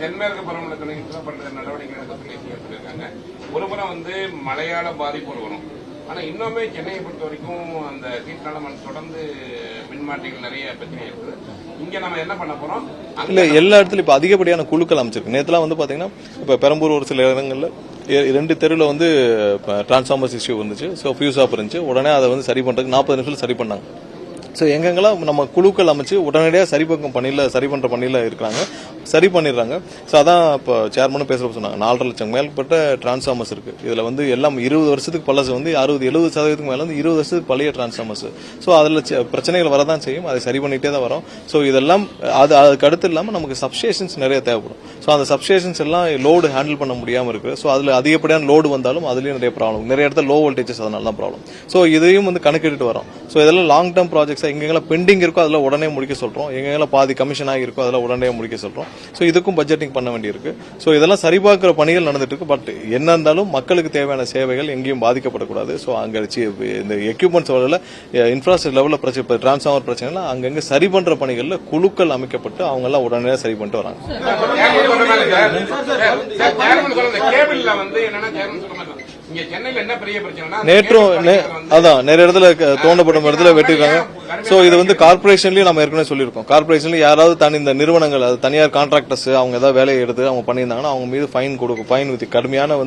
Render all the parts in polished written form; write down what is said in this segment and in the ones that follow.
தென்மேற்கு பருவமழை பண்ற நடவடிக்கை சொல்லியிருக்காங்க. ஒருபுறம் மழையால பாதிப்பு வரும். ஆனா இன்னுமே சென்னையை பொறுத்த வரைக்கும் அந்த சீட்னால தொடர்ந்து மின்மாற்றிகள் நிறைய பிரச்சனை இருக்குது. இங்க நம்ம என்ன பண்ண போறோம்? இல்ல எல்லா இடத்துலயும் இப்ப அதிகப்படியான குழுக்கள் அமைச்சிருக்கு. நேற்றுலாம் பாத்தீங்கன்னா இப்ப பெரம்பூர் ஒரு சில இடங்கள்ல 2 தெருவில் டிரான்ஸ்ஃபார்மர்ஸ் இஷ்யூ வந்துச்சு. ஸோ ஃபியூஸ் ஆஃப் இருந்துச்சு. உடனே அதை சரி பண்றதுக்கு 40 நிமிஷத்துல சரி பண்ணாங்க. ஸோ எங்கெங்கெல்லாம் நம்ம குழுக்கள் அமைச்சு உடனடியாக சரி பண்ற பணியில இருக்கிறாங்க, சரி பண்ணிடுறாங்க. ஸோ அதான் இப்போ சேர்மனும் பேசுறப்ப சொன்னாங்க 4.5 லட்சம் மேற்பட்ட டிரான்ஸ்ஃபார்மர்ஸ் இருக்கு. இதுல எல்லாம் 20 வருஷத்துக்கு பழசு 60-70% மேல 20 வருஷத்துக்கு பழைய டிரான்ஸ்ஃபார்மர்ஸ். ஸோ அதுல பிரச்சனைகள் வரதான் செய்யும். அதை சரி பண்ணிட்டே தான் வரும். ஸோ இதெல்லாம் அதுக்கு அடுத்து இல்லாமல் நமக்கு சப்ஸ்டேஷன்ஸ் நிறைய தேவைப்படும். ஸோ அந்த சப்ஸ்டேஷன்ஸ் எல்லாம் லோடு ஹேண்டில் பண்ண முடியாம இருக்கு. ஸோ அதுல அதிகப்படியான லோடு வந்தாலும் அதுலயும் நிறைய ப்ராப்ளம், நிறைய இடத்துல லோ வோல்டேஜஸ், அதனால தான் ப்ராப்ளம். ஸோ இதையும் கணக்கிட்டு வரோம். ஸோ இதெல்லாம் லாங் டேர்ம் ப்ராஜெக்ட்ஸ். எங்கெல்லாம் பெண்டிங் இருக்கோ அதில் உடனே முடிக்க சொல்றோம். எங்கெல்லாம் பாதி கமிஷன் ஆகிருக்கோ அதில் உடனே முடிக்க சொல்றோம். ஸோ இதுக்கும் பட்ஜெட்டிங் பண்ண வேண்டியிருக்கு. ஸோ இதெல்லாம் சரிபார்க்கிற பணிகள் நடந்துட்டு இருக்கு. பட் என்ன இருந்தாலும் மக்களுக்கு தேவையான சேவைகள் எங்கேயும் பாதிக்கப்படக்கூடாது. ஸோ அங்க இந்த எக்யூப்மெண்ட்ஸ் லெவலில் இன்ஃப்ராஸ்ட்ரக்சர் லெவலில் பிரச்சனை, டிரான்ஸ்ஃபார்மர் பிரச்சனை அங்கங்க சரி பண்ற பணிகளில் குழுக்கள் அமைக்கப்பட்டு அவங்க எல்லாம் உடனே சரி பண்ணிட்டு வராங்க. நேற்றும் அதான் நிறைய இடத்துல தோண்டப்படும் இடத்துல வெட்டிருக்காங்க. சோ இது கார்பரேஷன்லயும் நம்ம ஏற்கனவே சொல்லியிருக்கோம். கார்பரேஷன்ல யாராவது இந்த நிறுவனங்கள், அது தனியார் கான்ட்ராக்டர்ஸ், அவங்க ஏதாவது வேலையை எடுத்து அவங்க பண்ணியிருந்தாங்கன்னா அவங்க மீது ஃபைன் வித் கடுமையான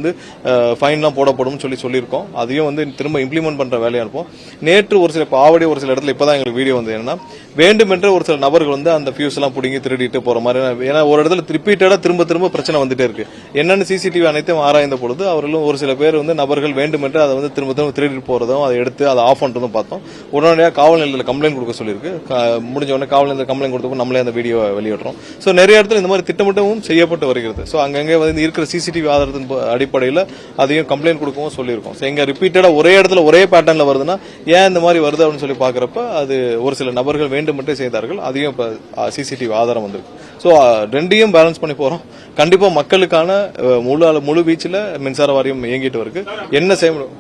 ஃபைன்லாம் போடப்படும் சொல்லியிருக்கோம். அதையும் திரும்ப இம்ப்ளிமெண்ட் பண்ற வேலையா இருப்போம். நேற்று ஒரு சில ஆவடி ஒரு சில இடத்துல இப்பதான் எங்களுக்கு வீடியோ என்னன்னா வேண்டுமென்ற ஒரு சில நபர்கள் அந்த ஃபியூஸ் எல்லாம் புடுங்கி திருடிட்டு போற மாதிரி. ஏன்னா ஒரு இடத்துல ரிப்பீட்டடா திரும்ப பிரச்சனை வந்துட்டே இருக்கு. என்னன்னு சிசிடிவி அனைத்தும் ஆராய்ந்த பொழுது அவர்களும் ஒரு சில பேர் நபர்கள் வேண்டுமென்று அதை திரும்ப திருடிட்டு போறதும் அதை எடுத்து அதை ஆஃப் பண்றதும் பார்த்தோம். உடனடியாக காவல் நிலையத்தில் கம்ப்ளைண்ட் கொடுக்க சொல்லியிருக்கு. முடிஞ்ச உடனே காவல் நிலையத்தில் கம்ப்ளைண்ட் கொடுத்தப்போ நம்மளே அந்த வீடியோ வெளியிடுறோம். ஸோ நிறைய இடத்துல இந்த மாதிரி திட்டமிட்டமும் செய்யப்பட்டு வருகிறது. ஸோ அங்கங்கே இருக்கிற சிசிடிவி ஆதாரத்தின் அடிப்படையில் அதையும் கம்ப்ளைண்ட் கொடுக்கவும் சொல்லியிருக்கோம். ஸோ எங்க ரிப்பீட்டடா ஒரே இடத்துல ஒரே பேட்டர்ன்ல வருதுன்னா ஏன் இந்த மாதிரி வருது அப்படின்னு சொல்லி பாக்குறப்ப அது ஒரு சில நபர்கள் வேண்டுமென்றே செய்தார்கள். அதையும் இப்ப சிசிடிவி ஆதாரம் வந்திருக்கு. ஸோ ரெண்டையும் பேலன்ஸ் பண்ணி போறோம். கண்டிப்பா மக்களுக்கான முழு வீச்சில் மின்சார வாரியம் இயங்கிட்டு இருக்கு. என்ன செய்ய முடியும்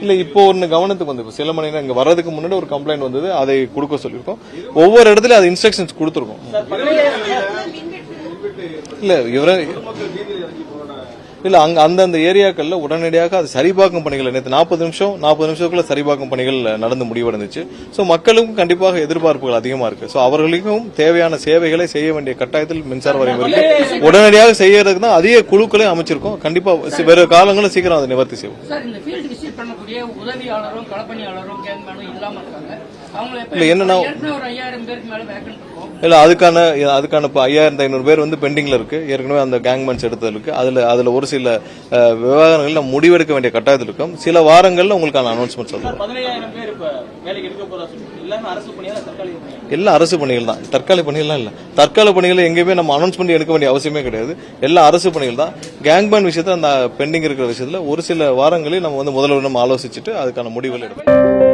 இல்ல இப்போ ஒன்னு கவனத்துக்கு சில மணி நேரம் இங்க வர்றதுக்கு முன்னாடி ஒரு கம்ப்ளைண்ட் வந்தது, அதை கொடுக்க சொல்லியிருக்கோம். ஒவ்வொரு இடத்துல அது இன்ஸ்ட்ரக்ஷன்ஸ் கொடுத்துருக்கோம். இல்ல இவர இல்ல அந்தந்த ஏரியாக்கள்ல உடனடியாக அது சரிபார்க்கும் பணிகள் நேற்று 40 நிமிஷத்துக்குள்ள சரிபார்க்கும் பணிகள் நடந்து முடிவடைந்துச்சு. சோ மக்களுக்கும் கண்டிப்பாக எதிர்பார்ப்புகள் அதிகமா இருக்கு. சோ அவர்களுக்கும் தேவையான சேவைகளை செய்ய வேண்டிய கட்டாயத்தில் மின்சார வாரியம் இருக்கு. உடனடியாக செய்யறதுக்கு தான் அதிக குழுக்களை அமைச்சிருக்கோம். கண்டிப்பா வேறு காலங்களில் சீக்கிரம் அதை நிவர்த்தி செய்வோம். இல்ல என்னன்னா இல்ல அதுக்கான 5500 பேர் பெண்டிங்ல இருக்கு. ஏற்கனவே அந்த கேங்மேன்ஸ் எடுத்தது இருக்கு. அதுல ஒரு சில விவகாரங்கள் முடிவெடுக்க வேண்டிய கட்டாயத்தில் இருக்கும். சில வாரங்கள்ல உங்களுக்கான அனௌன்ஸ்மெண்ட் சொல்றோம். எல்லாம் அரசு பணிகள் தான், தற்காலிக பணிகள்லாம் இல்ல. தற்காலிக பணிகள் எங்கேயுமே நம்ம அனௌன்ஸ்மெண்ட் எடுக்க வேண்டிய அவசியமே கிடையாது. எல்லாம் அரசு பணிகள் தான். கேங்மேன் விஷயத்துல அந்த பெண்டிங் இருக்கிற விஷயத்துல ஒரு சில வாரங்களில் நம்ம முதல்வர் நம்ம ஆலோசிச்சுட்டு அதுக்கான முடிவுகள் எடுப்போம்.